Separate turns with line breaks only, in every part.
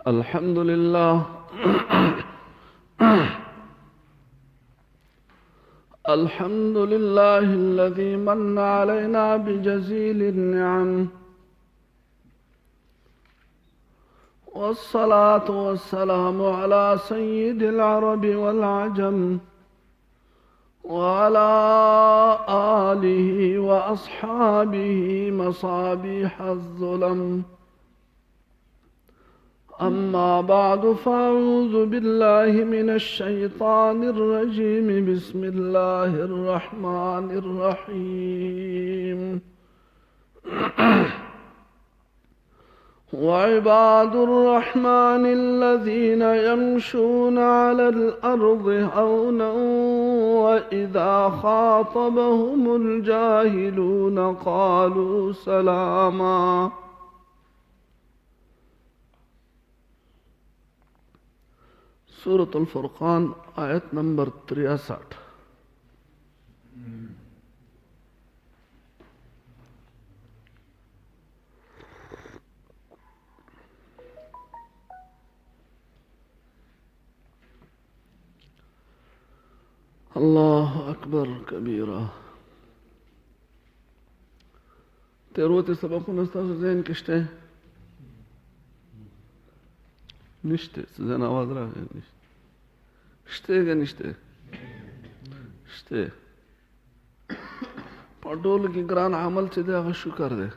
الحمد لله الحمد لله الذي من علينا بجزيل النعم، والصلاة والسلام على سيد العرب والعجم وعلى آله وأصحابه مصابيح الظلم. أما بعد، فأعوذ بالله من الشيطان الرجيم. بسم الله الرحمن الرحيم. وعباد الرحمن الذين يمشون على الأرض هونا وإذا خاطبهم الجاهلون قالوا سلاما. سورة الفرقان آیت نمبر 63. الله أكبر كبيرا. تیروتی سبقونه ستاسو ذهن کې شته؟ نشته. ځان आवाज راغی. شته که نشته؟ شته. په ټولو کې ګران عمل چې دی هغه شکر دی.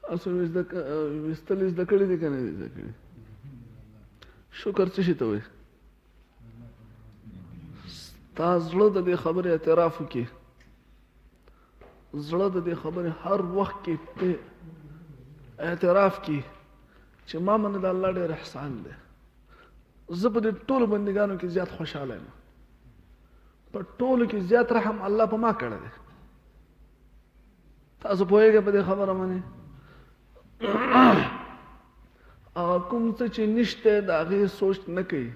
تاسو ویستل زده کړي دي که نه دي زده کړي؟ شکر څه شي ته وایي؟ تا زړه د دې خبرې اعتراف وکړي، زړه د دې خبرې هر وخت کې اعتراف کړي چې ما باندې د الله ډېر احسان دی. زه په دې ټولو بندګانو کې زیات خوشحاله یم. په ټولو کې زیات رحم الله په ما کړی دی. تاسو پوهېږئ په دې خبره باندې؟ هغه کوم څه چې نشته د هغې سوچ نه کوي،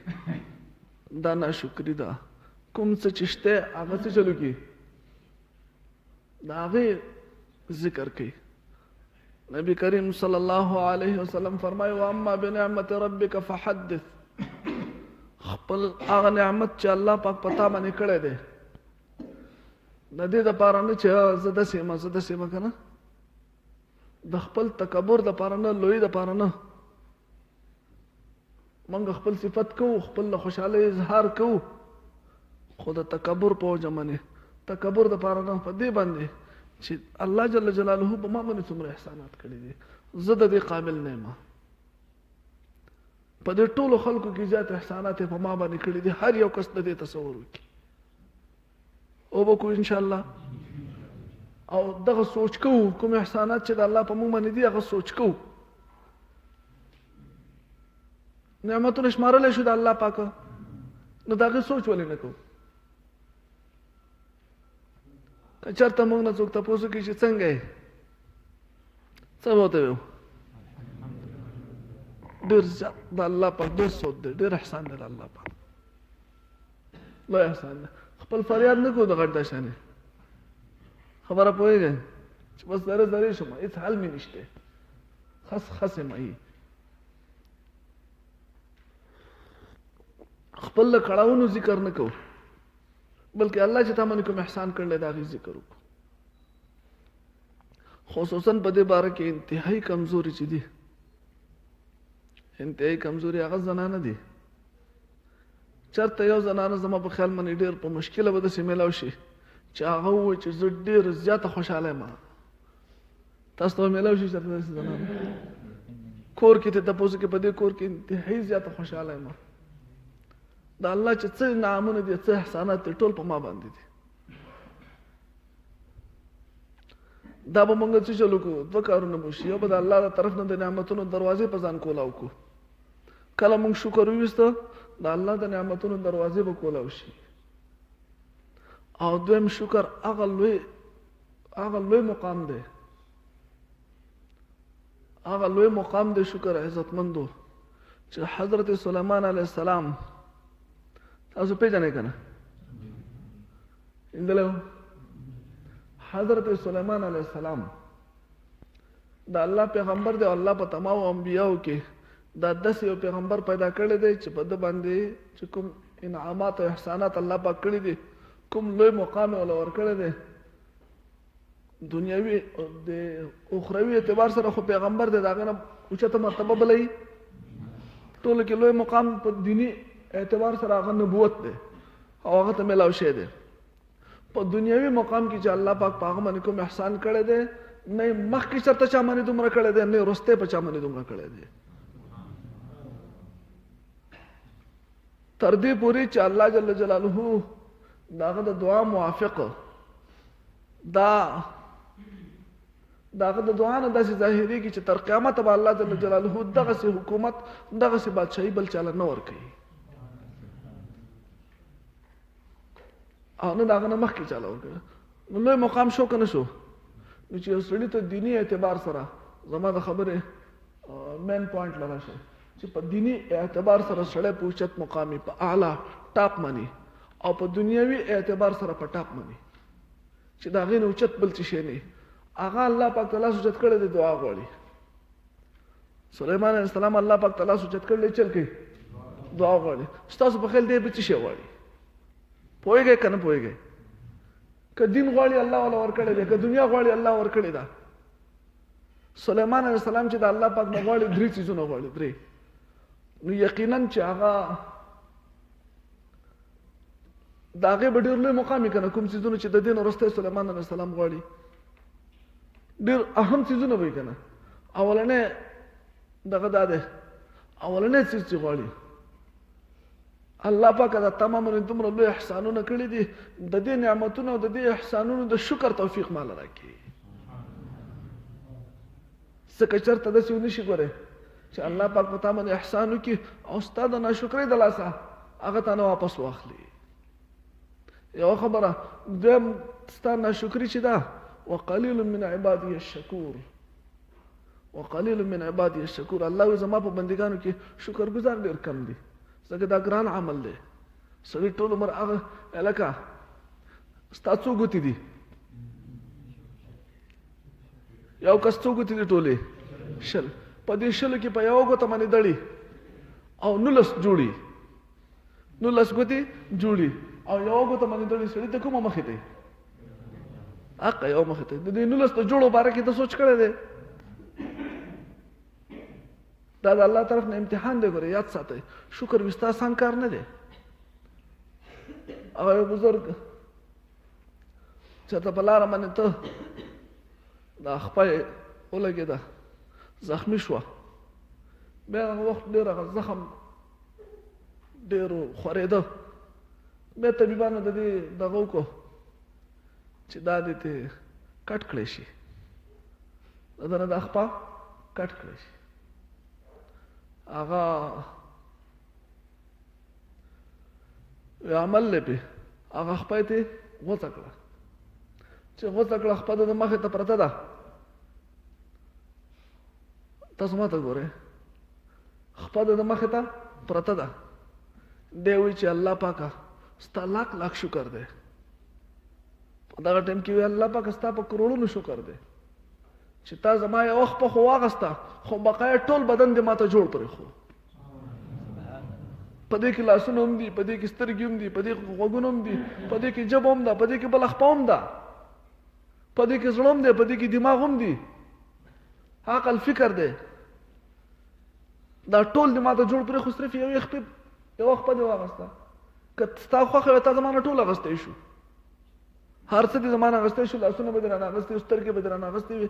دا ناشکري ده. کوم څه چې شته هغه څه چلو کوي، د هغې ذکر کوي. نبی کریم صلی الله علیه وسلم فرمایي واما بنعمت ربک فحدث. خپل هغه نعمت چې الله پاک پتا باندې کړی دی د دې دپاره نه چې زه داسې یم زه داسې یم که نه، د خپل تکبر دپاره نه، لویي دپاره نه. موږ خپل صفت کوو، خپل د خوشحالۍ اظهار کوو، خو د تکبر په وجه باندې تکبر دپاره نه، په دې باندې چې الله جل جلاله په ما باندې څومره احسانات کړي دي، زه د دې قابل نه یم. په دې ټولو خلکو کې زیات احسانات یې په ما باندې کړي دي. هر یو کس د دې تصور وکړي او به کوو انشاءالله. او دغه سوچ کوو کوم احسانات چې د الله په موږ باندې دي هغه سوچ کوو. نعمتونه شمارلی شو د الله پاکه، نو د هغې سوچ ولې نه کوو؟ که چېرته موږ نه څوک تپوس وکړي چې څنګه یې، څه به ورته ویو؟ ډېر زیات د الله پاک ډېر سود دی، ډېر احسان دی د الله پاک، لوی احسان دی. خپل فریاد نه کوو د غټ دا شانې خبره پوهېږئ چې بس ذرې ذرې شم هېڅ حل مې نشته، خس خس یم. خپل له کړاوونو ذکر نه کوو، بلکې الله چې تا باندې کوم احسان کړلی د هغې ذکر وکړو. خصوصا په دې باره کې انتهایي کمزوري چې دي، انتهایي کمزوري هغه زنانه دي. چېرته یو زنانه زما په خیال باندې ډېر په مشکله به داسې میلاو شي چې هغه ووایي چې زه ډېر زیاته خوشحاله یم. تاسو ته به میلاو شي چېرته داسې زنانه کور کې ته تپوس وکړې په دې کور کې انتهایي زیاته خوشحاله یم. د الله چې څه نعمونه دي، څه احسانات دي، ټول په ما باندې دي. دا به موږ څه چلو کوو؟ دوه کارونه به وشي. یو به د الله د طرف نه د نعمتونو دروازې په ځان کولاو کړو. کله موږ شکر وویسته د الله د نعمتونو دروازې به کولاو شي. او دویم شکر هغه لوی مقام دی، هغه لوی مقام دی شکر عزتمندو چې حضرت سلیمان علیه السلام تاسو پیژنئ که نه؟ لیدلی حضرت سلیمان علیه السلام دا الله پیغمبر دی. الله په تمام انبیاو کې دا داسې یو پیغمبر پیدا کړی دی چې په ده باندې چې کوم انعامات او احسانات الله پاک کړي دي، کوم لوی مقام ولا ورکړی دی، دنیوي او د اخروي اعتبار سره خو پیغمبر دی، د هغې نه اوچته مرتبه بله وي. ټولو کې لوی مقام په دیني اعتبار سره هغه نبوت دی او هغه ته میلاو شوی دی. په دنیوي مقام کې چې الله پاک په هغه باندې کوم احسان کړی دی، نه مخکې چېرته چا باندې دومره کړی دی، نه وروستی په چا باندې دومره کړی دی. تر دې پورې چې الله جل جلاله د هغه د دعا موافق دا د هغه د دعا نه داسې ظاهرېږي چې تر قیامته به الله جل جلاله دغسې حکومت دغسې بادشاهي بل چاله نه ورکوي او نه د هغه نه مخکې چاله ورکوي. نو لوی مقام شو که نه شو؟ نو چې یو سړي ته دیني اعتبار سره زما د خبرې مین پوینټ له راشي چې په دیني اعتبار سره سړی په اوچت مقامي په اعلی ټاپ مني او په دنیوي اعتبار سره په ټاپ مني چې د هغې نه اوچت بل څه شی نه هغه الله پاک تعالی اوچت کړی دی، دعا غواړي. سلیمان علیه السلام الله پاک تعالی اوچت کړی چل کوي دعا غواړي. ستاسو په خیال دی به څه شی غواړي؟ پوهېږئ که نه پوهېږئ؟ که دین غواړي الله والا ورکړی دی، که دنیا غواړي الله ورکړې ده. سلیمان علیه السلام چې د الله پاک نه غواړي 3 څیزونه غواړي، 3. نو یقینا چې هغه د هغې به ډېر لوی مقام وي که نه، کوم څیزونه چې د دې نه وروستی سلیمان علیه السلام غواړي ډېر اهم څیزونه به وي که نه. اولنی دغه دا دی، اولنی څیز چې غواړي الله پاک دا تماما دومره لوی احسانونه کړي دي، د دې نعمتونو او د دې احسانونو د شکر توفیق ماله راکړي. څه که چېرته داسې ونه شي ګورئ چې الله پاک په تا باندې احسان وکړي او ستا د ناشکرۍ د لاسه هغه تا نه واپس واخلي. یوه خبره دویم ستا ناشکري چې ده وقلیل من عبادی الشکور، وقلیل من عبادی الشکور. الله وایي زما په بندګانو کې شکرګزار ډېر کم دي، ځکه دا ګران عمل دی. سړي ټول عمر هغه هلکه ستا څو ګوتې دي؟ یو کس څو ګوتې دي ټولې؟ 10. په دې 10 کې په یوه ګوته باندې دړي او 19 جوړي، 19 ګوتې جوړي او یوه ګوته باندې دړي. سړي ته کومه مخې ته حقه یو مخې ته د دې 19 د جوړو باره کې ته سوچ کړی دی؟ دا د الله طرف نه امتحان دی. ګورې یاد ساتئ شکر وستا آسان کار نه دی. هغه یو بزرګ چېرته په لاره باندې ته دا خپه یې ولګېده، زخمي شوه، بیا هغه وخت ډېر هغه زخم ډېر خورېده. بیا طبیبانو د دې دغه وکړو چې دا دې ته کټ کړی شي، د ده نه دا خپه کټ کړی شي. هغه عمل دی پې هغه خپه یې ته غوڅه کړه، چې غوڅه کړه خپه د مخې ته پرته ده. تاسو ما ته ګورئ، خپه د مخې ته پرته ده. دی وایي چې الله پاکه ستا لاک لاک شکر دی. په دغه ټایم کې وایي الله پاکه ستا په کروڑونو شکر دی چې تا زما یوه خپه خو واخسته، خو بقایا ټول بدن دې ما ته جوړ پرېښو. په دې کې لاسونه هم دي، په دې کې سترګې هم دي، په دې کې غوږونه هم دي، په دې کې ژبه هم ده، په دې کې بله خپه هم ده، په دې کې زړه هم دی، په دې کې دماغ هم دی، عقل فکر دی. دا ټول دې ما ته جوړ پرېښو، صرف یوه خپه دې واخسته. که ستا خوښه وي تا زما نه ټول اخیستی شو، هر څه دې زما نه اخیستی شو، لاسونه به دې رانه اخیستي وي، سترګې به دې رانه اخیستې وي،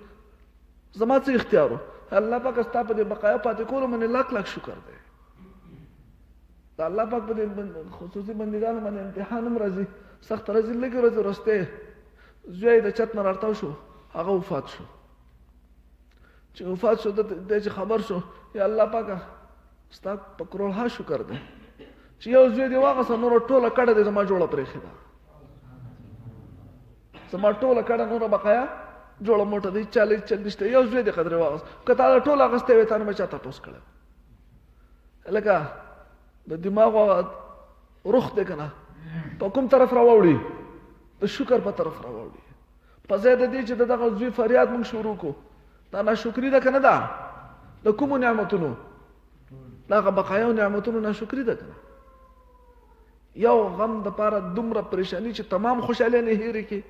زما څه اختیار و؟ الله پاک ستا په دې بقایا پاتې کولو باندې لاک لاک شکر دی. د الله پاک په دې خصوصي بندګانو باندې امتحان هم راځي، سخت راځي. لږې ورځې وروستی زوی یې د چت نه راتاو شو، هغه وفات شو. چې وفات شو دی چې خبر شو یا الله پاکه ستا په کروڑها شکر دی چې یو زوی دې واخیسته، نوره ټوله کډه دې زما جوړه پرېښې ده، زما ټوله کډه نوره بقایا جوړه موټه دی، 40-40 ته یو زوی دې قدرې واخیست. که تا دا ټول اخیستی وی تا نه به چا تپوس کړی. لکه د دماغ روح دی که نه په کوم طرف راوړي؟ د شکر په طرف راوړي. په ځای د دې چې د دغه زوی فریاد موږ شروع کړو دا ناشکري ده که نه ده؟ د کومو نعمتونو؟ د هغه بقایاو نعمتونو ناشکري ده که نه؟ یو غم دپاره دومره پریشانی چې تمام خوشحالۍ نه هېرې کړي،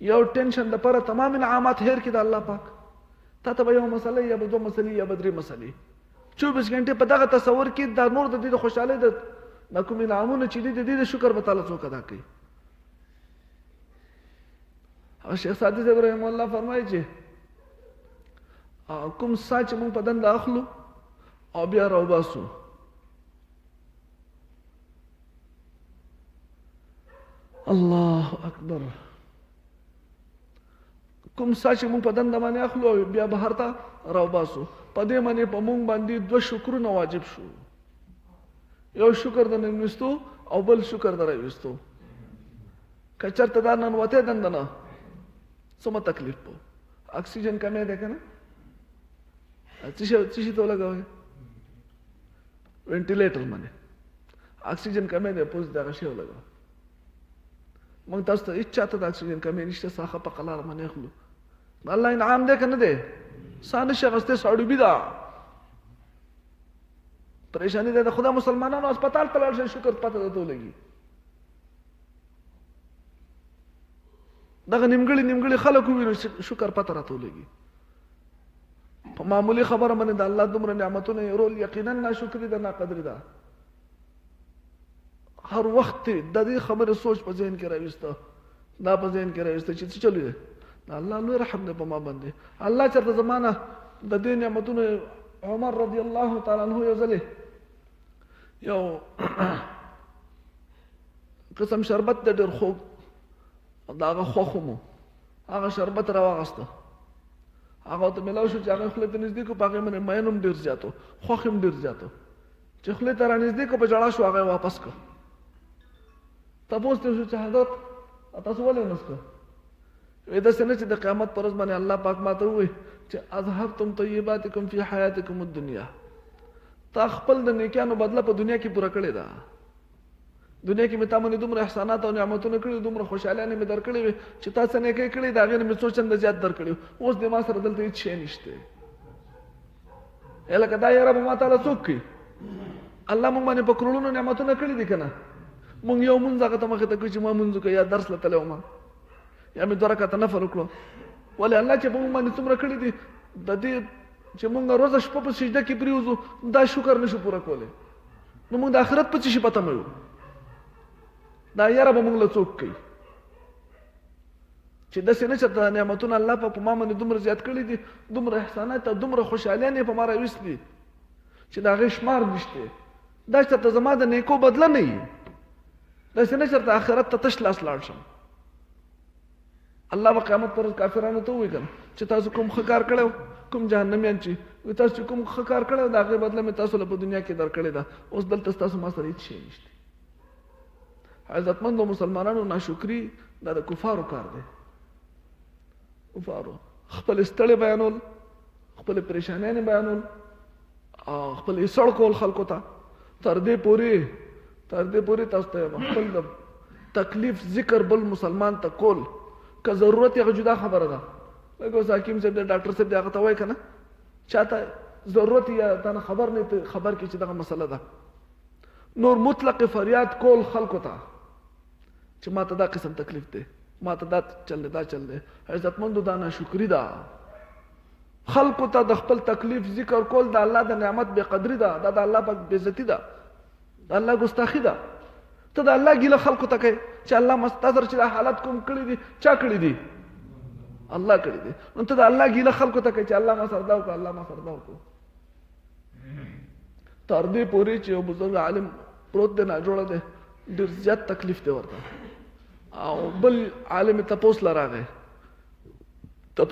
یو ټینشن دپاره تمام انعامات هېر کړي د الله پاک. تا ته به یو مسله یا به دوه مسلې یا به درې مسلې 24 غنټې په دغه تصور کې دا نور د دې د خوشحالۍ د کوم انعامونه چې دي د دې د شکر به تعالی څوک ادا کوي. او شیخ سعدي صاحب رحمه الله فرمایي چې کوم سا چې موږ په دنده اخلو او بیا راوباسو، الله اکبر، کوم سا چې موږ په دنده باندې اخلو او بیا بهر ته راوباسو، په دې باندې په موږ باندې 2 شکرونه واجب شو. یو شکر د نن وستو او بل شکر د راوستو. که چېرته دا ننوتې دنده نه څومره تکلیف په اکسیجن کمی دی که نه؟ څه شي ته ولګوئ؟ وینټیلیټر باندې اکسیجن کمی دی، پوز دغه شی ولګوه. موږ تاسو ته هېڅ چاته د اکسیجن کمی نشته، ساخه په قلار باندې اخلو. الله انعام دی که نه دی؟ سا نشي اخیستی، ساړوبي ده، پریشانی ده. د خدا مسلمانانو هسپتال ته لاړ شئ، شکر پته درته ولګي. دغه نیمګړي خلک ووینو شکر پته راته ولګي. په معمولي خبره باندې د الله دومره نعمتونه هېرول یقینا ناشکري ده، ناقدري ده. هر وخت د دې خبرې سوچ په ذهن کې راوسته، دا په ذهن کې راوسته چې څه چلو دی، د الله لوی رحم دی په ما باندې. الله چېرته زمانه د دې نعمتونه عمر رضی الله تعالی عنه یو ځلې یو قسم شربت د ډېر خوږ د هغه خوښ مو هغه شربت راواغسته، هغه ته میلاو شو چې هغه خولې ته نږدې کړو، په هغې باندې مین هم ډېر زیات و، خوښ هم ډېر زیات و. چې خولې ته را نږدې کړو په ژړا شو، هغه یې واپس کړ. تپوس ته شو چې حضرت تاسو ولې ونه څښه؟ وایي داسې نه چې د قیامت په ورځ باندې الله پاک ما ته ووایي چې اذهبتم طیباتکم فی حیاتکم الدنیا، تا خپل د نیکیانو بدله په دنیا کې پوره کړې ده. دنیا کې مې تا باندې دومره احسانات او نعمتونه کړي، دومره خوشحالیانې مې درکړې وې چې تا څه نیکۍ کړې د هغې نه مې څو چنده زیات درکړي. اوس د ما سره دلته هېڅ شی نشته. لکه دا یاره به ما تعالی څوک کوي؟ الله موږ باندې په کروڑونو نعمتونه کړي دي که نه؟ موږ یو مونځ هغه ته مخې ته کوي چې ما مونځ وکړه، یا درس له تللی وم، یا مې 2 رکعته نفل وکړو. ولې الله چې په موږ باندې څومره کړي دي، د دې چې موږ روزه شپه په سجده کې پرېوځو دا شکر نشو پوره کولی، نو موږ د آخرت په څه شي په تمه یو؟ دا یاره به موږ له څوک کوي چې داسې نه چې دا نعمتونه الله په ما باندې دومره زیات کړي دي، دومره احسانات او دومره خوشحالیانې په ما راوستي دي چې د هغې شمار نشته. دا چېرته زما د نیکو بدله نه وي، داسې نه چېرته آخرت ته تش لاس لاړ شم. الله به قیامت پر ورځ کافرانو ته ووایي که نه چې تاسو کوم ښه کار کړی، کوم جهنمیان چې تاسو چې کوم ښه کار کړی د هغې بدله مې تاسو له په دنیا کې درکړې ده، اوس دلته ستاسو ما سره هېڅ شی نشته. عزتمندو مسلمانانو، ناشکري دا د کفارو کار دی. کفارو خپل ستړی بیانول، خپل پریشانیانې بیانول، خپل ایسړ کول خلکو ته، تر دې پورې تاسو ته خپل د تکلیف ذکر بل مسلمان ته کول که ضرورت یې هغه جدا خبره ده. لکه اوس حکیم صاحب دی، ډاکټر صاحب دی، هغه ته وایي که نه چاته ضرورت یا تا نه خبر نه خبر کړي چې دغه مسله ده. نور مطلق فریاد کول خلکو ته چې ما ته دا قسم تکلیف دی، ما ته دا چل دی، دا چل دی. عزتمندو دا ناشکري ده. خلکو ته د خپل تکلیف ذکر کول د الله د نعمت بې قدري ده، دا د الله پاک بې عزتي ده، د الله ګستاخي ده. ته د الله ګیله خلکو ته کوي چې الله مستا سره چې دا حالت کوم کړي دي، چا کړي دي؟ الله کړي دي. نو ته د الله ګیله خلکو ته کوي چې الله ما سره دا وکړه، الله ما سره دا وکړه. تر دې پورې چې یو بزرګ عالم پروت دی، ناجوړه دی، ډېر زیات تکلیف دی ورته، او بل عالم تپوس له راغی، دی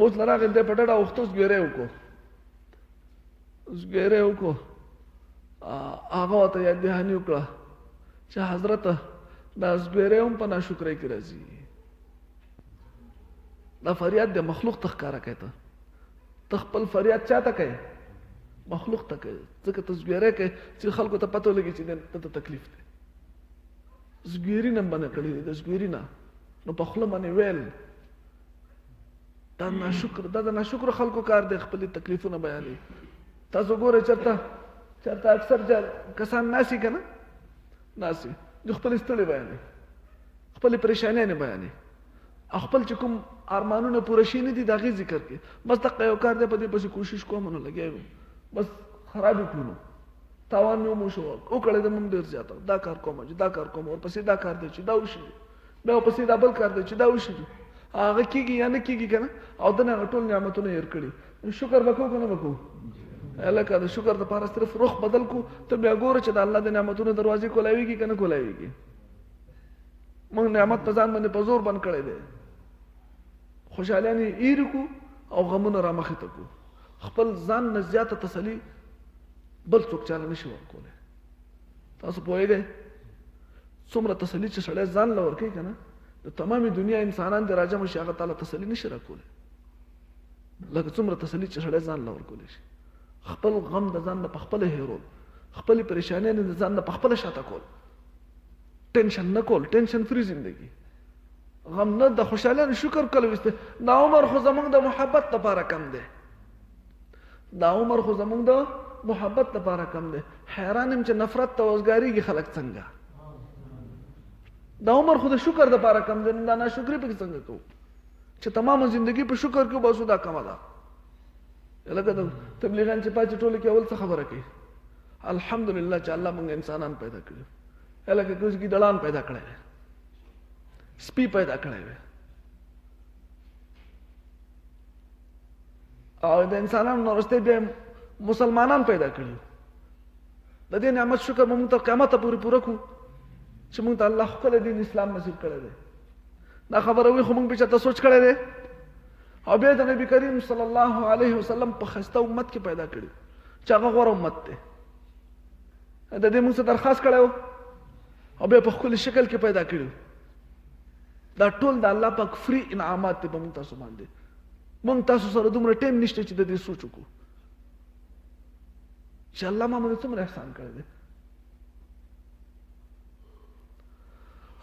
په ډډه اوښته زګیری وکړو. هغه ورته یاد دهاني وکړه چې حضرت دا زګیری هم په ناشکرۍ کې راځي. دا فریاد د مخلوق ته ښکاره کوي. ته خپل فریاد چا ته کوي؟ مخلوق ته کوي. ځکه ته زګیری کوي چې خلکو ته پته ولګي چې دلته تکلیف دی. زګیري نه باندې کړی دی، د زګیري نه. نو په خوله باندې ویل دا د ناشکر خلکو کار دی خپل تکلیفونه بیانوي. تاسو ګورئ چېرته اکثر کسان ناسي که نه ناسي د خپل ستړې بیانوي، خپل پریشانیانې بیانوي، او خپل چې کوم ارمانونه پوره شي نه دي د هغې ذکر کوي. بس دقه یو کار دی، په دې پسې کوشش کوم نو لګیا یم، بس خراب یې کړو نو تاوان مې ومو شو وکړی د مونږ ډېر زیاته دا کار کوم چې دا کار کوم، ورپسې دا کار دی چې دا وشي، بیا ورپسې دا بل کار دی چې دا وشي، هغه کېږي یا نه کېږي که نه. او دنه هغه ټول نعمتونه هېر کړي. شکر به کوو که نه به کوو؟ لکه د شکر دپاره صرف رخ بدل کو، ته بیا ګوره چې د الله د نعمتونو دروازې کولاویږي که نه کولاویږي. موږ نعمت په ځان باندې په زور بند کړی دی، خوشحالیان یې هېرې کړو او غمونه را مخې ته کړو. خپل ځان نه زیاته تسلي بل څوک چاله نشي ورکولی. تاسو پوهېږئ څومره تسلي چې سړی ځان له ورکوي که نه، د تمامې دنیا انسانان دې راجمع شي هغه تعالی تسلي نشي راکولی لکه څومره تسلي چې سړی ځان له ورکولی شي. خپل غم د ځان نه په خپله هېرول، خپلې پریشانیانې د ځان نه په خپله شاته کول، ټینشن نه کول، ټینشن فری زندگی، غم نه، د خوشحالیانو شکر کول وسته. دا عمر خو زمونږ د محبت لپاره کم دی، دا عمر خو زمونږ د محبت لپاره کم دی. حیران یم چې نفرت ته وزګارېږي خلک څنګه. دا عمر خو د شکر دپاره کم دی، دا ناشکري پکې څنګه کوو چې تمامه زندگی په شکر کې وباسو؟ دا کمه ده. لکه د تبلیغیان چې پاتې ټولو کې اول څه خبره کوي؟ الحمدلله چې الله موږ انسانان پیدا کړي. لکه کوز ګیدړان پیدا کړی دی، سپي پیدا کړی دی، او د انسانانو نه وروسته بیا مسلمانان پیدا کړي. د دې نعمت شکر موږ ته قیامته پورې پوره کړو چې موږ ته الله ښکلی دین اسلام نصیب کړی دی. دا خبره وي خو موږ به چېرته سوچ کړی دی؟ او بیا د نبي کریم صلی الله علیه وسلم په ښایسته امت کې پیدا کړي چې هغه غوره امت دی. د دې موږ څه درخواست کړی و او بیا په ښکلي شکل کې پیدا کړي. دا ټول د الله پاک فری انعامات دی په موږ تاسو باندې. موږ تاسو سره دومره ټیم نشته چې د دې سوچ وکړو چې الله ما باندې څومره احسان کړی دی.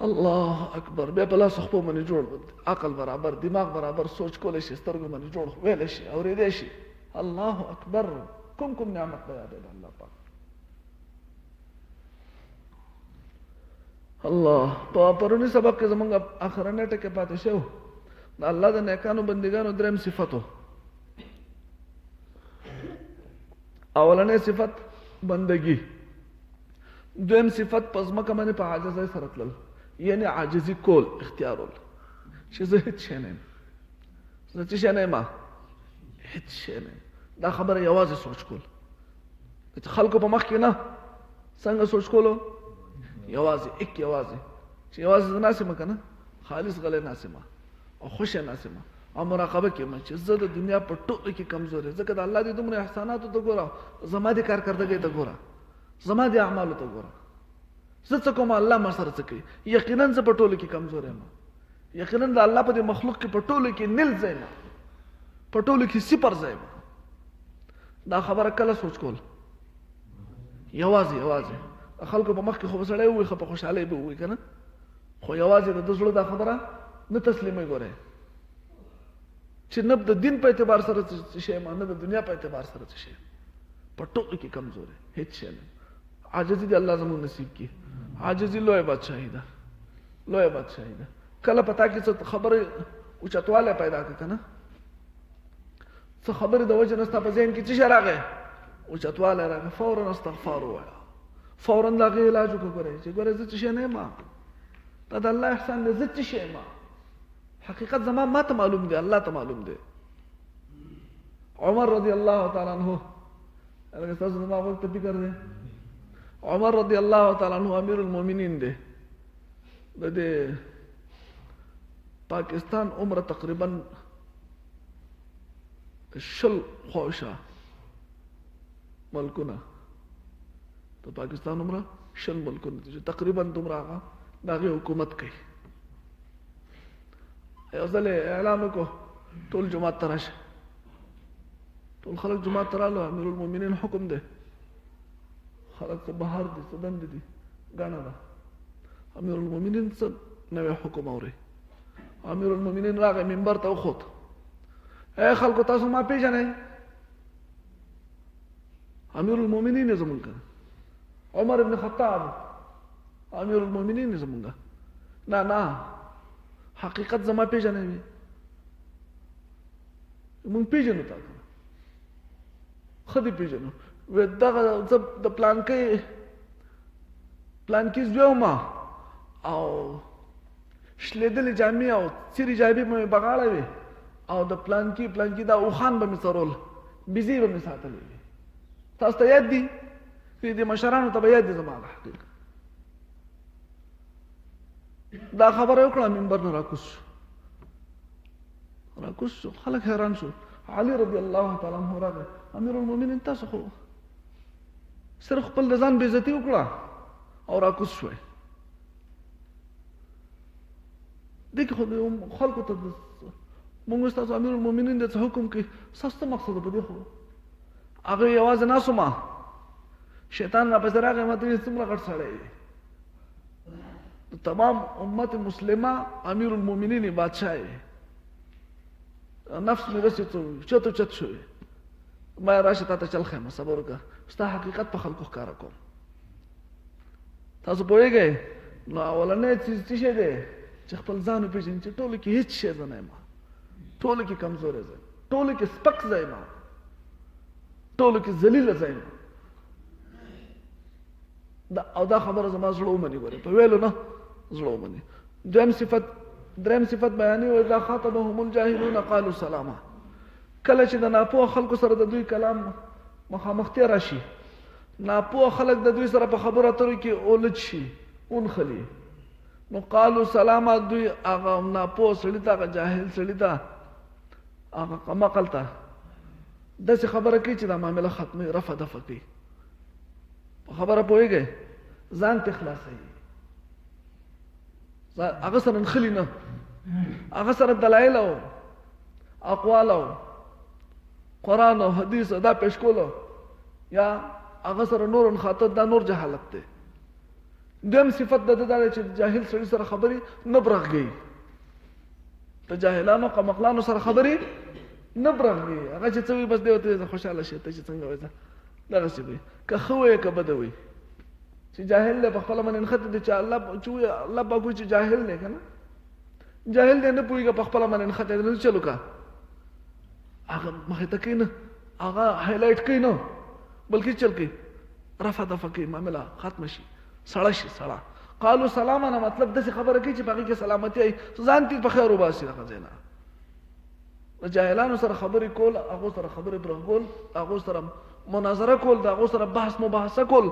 الله اکبر. بیا په لاسو خپو باندې جوړ عقل برابر، دماغ برابر، سوچ کولی شي، سترګو باندې جوړ ویلی شي، اورېدی شي. الله اکبر. کوم نعمت به یادوي د الله پاک. الله په پروني سبق کې زمونږ اخرنی ټکی پاتې شو د الله د نیکانو بندګانو دریم صفت و. اولنی صفت بندگی، دویم صفت په ځمکه باندې په عاجزۍ سره تلل، یعنی عاجزي کول، اختیارول چې زه هېڅ شی نه یم، زه څه شی نه یم، هېڅ شی نه یم. دا خبره یوازې سوچ کول، چې خلکو په مخ کې نه. څنګه سوچ کولو؟ یوازې یوازې چې یوازې زه ناست یم که نه، خالص غلی ناست یم او خوشی ناست یم او مراقبه کې یم چې زه د دنیا په ټولو کې کمزور یم. ځکه د الله دې دومره احساناتو ته ګوره، زما دې کارکردګۍ ته ګوره، زما دې اعمالو ته ګوره، زه څه کوم الله ما سره څه کوي. یقینا زه په ټولو کې کمزور یم، یقینا د الله په دې مخلوق کې په ټولو کې نل ځای یم، په ټولو کې صفر ځای یم. دا خبره کله سوچ کول؟ یوازې خلکو په مخ کې خو به سړی ووایي، په خوشحالۍ به ووایي که نه، خو یوازې د ده زړه دا خبره نه تسلیموي. ګورئ چې نه د دین په اعتبار سره څه شی یم، نه د دنیا په اعتبار سره څه شی یم، په ټولو کې کمزور یم، هېڅ شی نه. عاجزي دې الله زموږ نصیب کړي. عاجزي لویه بادشاهي ده، لویه بادشاهي ده. کله په تا کې څه خبرې اوچتوالی پیدا کړه که نه، څه خبرې د وجې نه ستا په ذهن کې څه شی راغی؟ اوچتوالی راغی، فورا استغفار ووایه، فورا د هغې علاج وکړه. ګورئ چې ګورئ زه څه شی نه یم، دا د الله احسان دی. زه څه شی یم؟ حقیقت زما ما ته معلوم دی، الله ته معلوم دی. عمر رضی الله تعالی عنہ، هغه ستاسو زما غوږ ته فکر دی، عمر رضی الله تعالی عنہ امیر المؤمنین دی. د دې پاکستان عمره تقریبا 20 خوشه ملکونه، د پاکستان عمره 20 ملکونه چې تقریبا دومره هغه د هغې حکومت کوي. یو ځل اعلان وکړو ټول جومات ته راشه، ټول خلک جومات ته رالو. امیر المؤمنین حکم دی، خلک څه بهر دي، څه دندې دي، ګڼه ده. امیر المؤمنین څه نوی حکم اوري. امیر المؤمنین راغی منبر ته وخوت، اے خلکو تاسو ما پیژنئ؟ امیر المؤمنین یې زمونږ، عمر ابن خطاب امیر المؤمنین یې زمونږ. نه حقیقت زما پیژنئ وي، مونږ پیژنو تا کنه، ښه دې پیژنو. وی دغه زه د پلانکۍ زوی وم او شلېدلې جامې او څیرې جامې به مې بغاړه وې او د پلانکي دا اوښان به مې څرول، بیزې به مې ساتلې وې. تاسو ته یاد دي؟ دې مشرانو ته به یاد دي زما د حقیقت. دا خبره وکړه، منبر نه راکوز شو، خلک حیران شو. علي رضی الله تعالی عنہ راغی، امیر المؤمنین تاسو خو صرف خپل د ځان بې عزتي وکړه او راکوز شوئ. دې کې خو خلکو ته مونږ ستاسو امیر المؤمنین د څه حکم کوي، ستاسو څه مقصد په دې؟ خو هغه یوازې ناست وم، شیطان راپسې راغی، ما ته ویل څومره غټ سړی دی، تمام امت مسلمه امیر المؤمنین بادشاہ یې. نفس مې داسې چت و چت شوی. ما راشه تا ته چل ښیم، صبر وکړه، ستا حقیقت په خلکو ښکاره کوم. تاسو پوهېږئ نو اولنی څیز څه شی دی چې خپل ځان وپېژنئ چې ټولو کې هېڅ شی زه نه یم، ټولو کې کمزوری ځای، ټولو کې سپک ځای یم، ټولو کې ذلیله ځای یم. او دا خبره زما زړه ومني، ګورې په ویلو نه زړه ومني. دریم صفت بیانوي، واذا خاطبهم الجاهلون قالوا سلاما. کله چې د ناپوه خلکو سره د دوی کلام مخامختیا راشي، ناپوه خلک د دوی سره په خبرو اترو کې اولد شي، ونخلي، نو قالوا سلاما، دوی هغه ناپوه سړي ته، هغه جاهل سړي ته، هغه کمعقل ته داسې خبره کوي چې دا معامله ختموي، رفع دفع کوي. په خبره پوهېږئ؟ ځان ته خلاصوي، هغه سره نښلي نه، هغه سره دلایل او اقوال او قرآن او حدیث دا پیش کولو، یا هغه سره نور نخاطب، دا نور جهالت دی. دویم صفت د ده دا دی چې جاهل سړي سره خبرې نه برغږي، د جاهلانو قمقلانو سره خبرې نه برغږي. هغه چې څه وي بس دی ورته خوشحاله شي، ته چې څنګه وایې دغسې وي، که ښه وایې که بده وایي. چې جاهل دی په خپله باندې نښتې دی، چې الله پاک وایي چې جاهل دی، که نه جاهل دی، نه پوهېږي په خپله باندې نښتې دی، نو چل وکړه، هغه مخې ته کوي نه، هغه هایلایټ کوي نه، بلکې چل کوي، رفع دفع کوي، معامله ختمه شي، سړه شي سړه. قالو سلاما نه مطلب داسې خبره کوي چې په هغې کې سلامتي وي، ځان تې په خیر وباسي. هغه ځای نه د جاهلانو سره خبرې کول، هغو سره خبرې برغول، هغو سره مناظره کول، د هغو سره بحث مباحثه کول،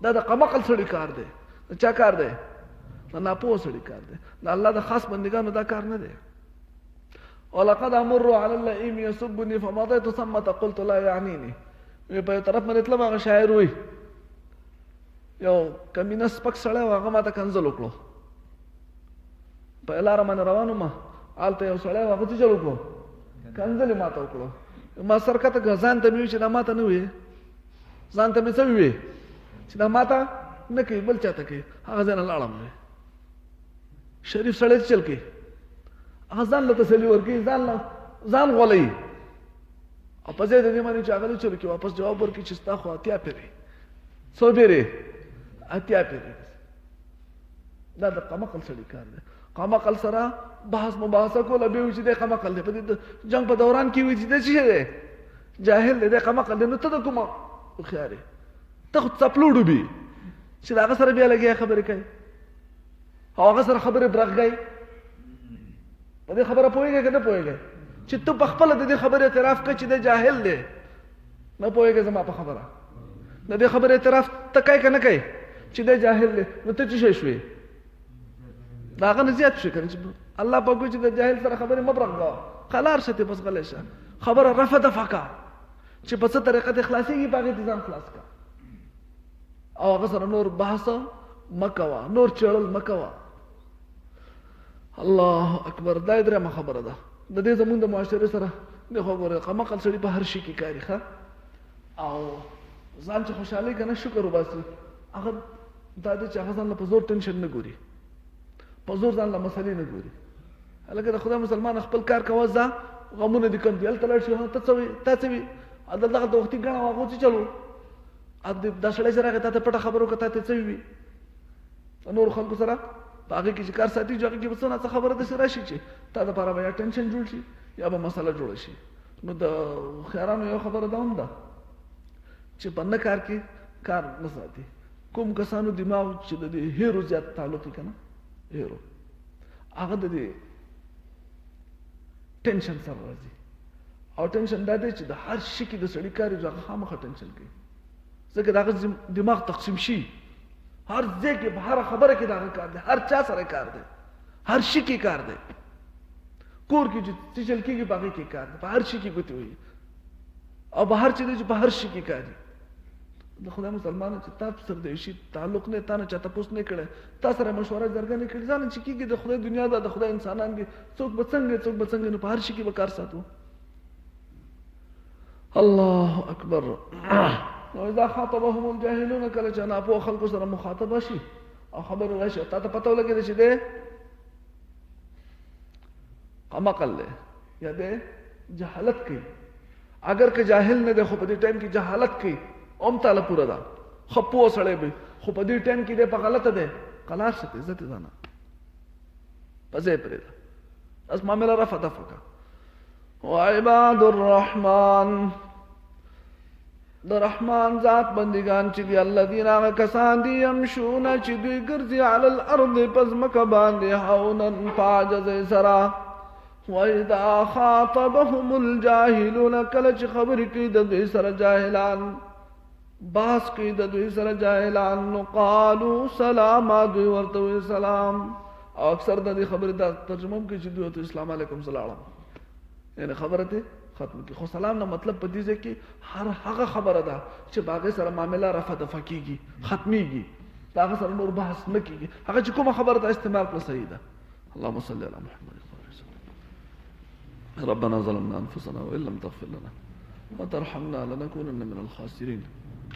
دا د قمقل سړي کار دی. د چا کار دی؟ د ناپوه سړي کار دی. د الله د خاص بندګانو دا کار نه دی. ولقد امر على اللئيم يسبني فمضيت ثم قلت لا يعنيني. په یو طرف باندې تلم، هغه شاعر وایي یو کمینه سپک سړی و، هغه ماته کنځل وکړو. په لاره باندې روان وم، هلته یو سړی و، هغه څه چل وکړو؟ کنځل یې ماته وکړو. ما سر کته کړه، ځان ته مې وویل چې دا ماته نه وویې، ځان ته مې څه وویې چې دا ماته نه کوي، بل چاته کوي. هغه ځای نه لاړم. شریف سړی څه چل کوي؟ هغه ځان له تسلي ورکوي، ځان غولوي، او په ځای د دې باندې چې هغه چلو کې واپس جواب ورکړي چې ستا خو اتیا پیرې، څو پیرې؟ اتیا پیرې. دا د قمقل سړي کار دی. قمقل سره بحث مباحثه کوله، بیا وایي چې دی قمقل دی. په دې جنګ په دوران کې وایي چې دی څه شی دی؟ جاهل دی، دی قمقل دی. نو ته د کومه هوښیار یې؟ ته خو څپلو ډوبي چې د هغه سره بیا لګیا خبرې کوي او هغه سره خبرې برغږئ. په دې خبره پوهېږئ که نه پوهېږئ چې ته په خپله د دې خبرې اعتراف کوې چې دی جاهل دی؟ نه پوهېږئ زما په خبره؟ د دې خبرې اعتراف ته کوې که نه کوې چې دی جاهل دی؟ نو ته څه شی شوې؟ د هغه نه زیات شوې که نه؟ چې الله پاک وایي چې د جاهل سره خبرې مه برغږوه، قلار شه، بس غلی شه، خبره رفع دفع کا، چې په څه طریقه دې خلاصېږي په هغې دې ځان خلاص کا، او هغه سره نور بحث مه کوه، نور چړل مه کوه. الله اکبر. دا درېیمه خبره ده. د دې زمونږ د معاشرې سره دی خو ګورئ قمقل سړي په هر شي کې کاري ښه، او ځان چې خوشحالۍ که نه شکر وباسي، هغه دا دی چې هغه ځان له په زور ټینشن نه ګوري، په زور ځان له مسلې نه ګوري. هلکه د خدای مسلمان خپل کار کوه، ځه غمونه دي کم دی التل شي ته څوي ته څوي عدالت دغه وخت غنا واغو چې چلو ا دې د سړی سره ته پټه خبرو کته ته څوي نور خلکو سره هغه کې چې کار ساتي ځکه کې بسنه څه خبره د سره شي چې تا د لپاره بیا ټینشن جوړ شي یا به مسله جوړ شي نو د خیرانو یو خبره ده هم ده چې په نه کار کې کار نه ساتي کوم کسانو دماغ چې د هیرو زیات تعلق کنه هیرو هغه د ټینشن سره راځي او ټینشن دا دی چې د هر شي کې د سړی کار ځکه خامخا ټینشن کوي ځکه دا دماغ تقسیم شي هر ځای کې په هر خبره کې دا کار دی هر چا سره کار دی هر شي کې کار دی کور کې چې چل کېږي باقي کې کار دی په هر شي کې ګوتې وي او بهر چې دی په هر شي کې کار دی د خدای مسلمانانو چې تاسو سره د شي تعلق نه تانه چاته پوس نه کړي تاسو سره مشوره درګه نه کړي ځان چې کېږي د خدای دنیا دا د خدای انسانان دي څوک بڅنګ نه په هر شي کې به کار ساتو الله اکبر واذا خاطبهم الجاهلون کله چې نه په خلکو سره مخاطبه شي او خبر راشي ته پته ولګي چې ده قمقل له یا ده جهالت کوي اگر که جاهل نه ده خو په دې ټایم کې جهالت کوي اوم تعالی پورا ده خپو سړی به خو په دې ټایم کې ده په غلطه ده قلار ست عزت زنه پځې پرې ده اس معاملہ رفع دفقه وعباد الرحمن د رحمان ذات بندگان چې دی الذين کسان دي يمشون چې دوی ګرځي على الارض پزمک باندې هاونن پاجز سرا واذا خاطبهم الجاهلون کله چې خبرې کوي د دوی سره جاهلان باس کوي د دوی سره جاهلان قالوا سلام دوی ورته سلام او اکثر د دې خبرې د ترجمه کوي چې دوی ته اسلام علیکم سلام یعنی خبره ته ختم کی خو سلام نه مطلب په دې ځکه هر هغه خبره ده چې باغ سره معاملہ رفع دفع کیږي ختميږي باغ سره نور بحث نه کیږي هغه چې کومه خبره ته استعمال کړه صحیح ده اللهم صل علی محمد ربنا ظلمنا انفسنا وان لم تغفر لنا وترحمنا لنكونن من الخاسرين